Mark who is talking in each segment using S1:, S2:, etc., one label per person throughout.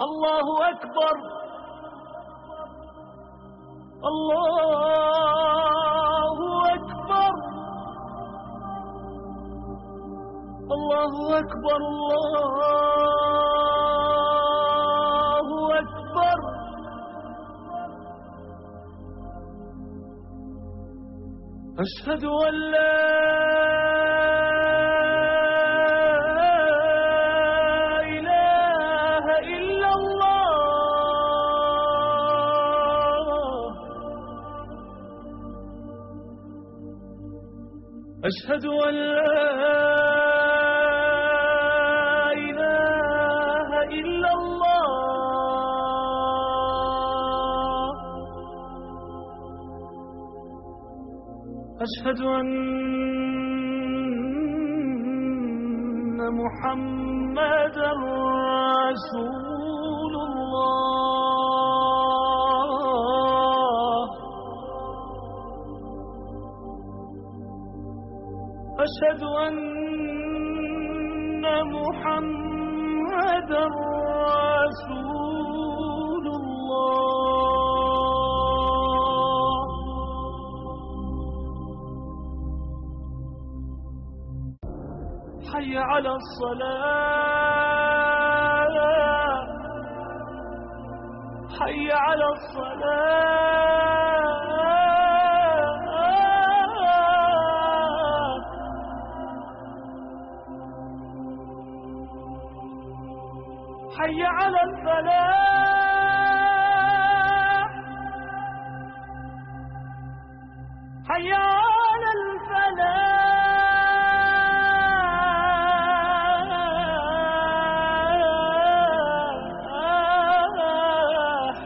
S1: الله أكبر الله أكبر الله أكبر الله أكبر أشهد أن لا إله إلا الله أشهد أن لا إله إلا الله أشهد أن محمدا رسول الله أشهد أن محمدا رسول الله حي على الصلاة حي على الصلاة حي على الفلاح حي على الفلاح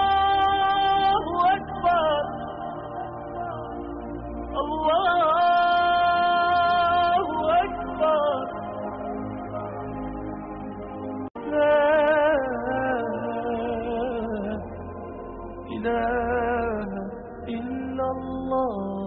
S1: الله أكبر الله أكبر لا إله إلا الله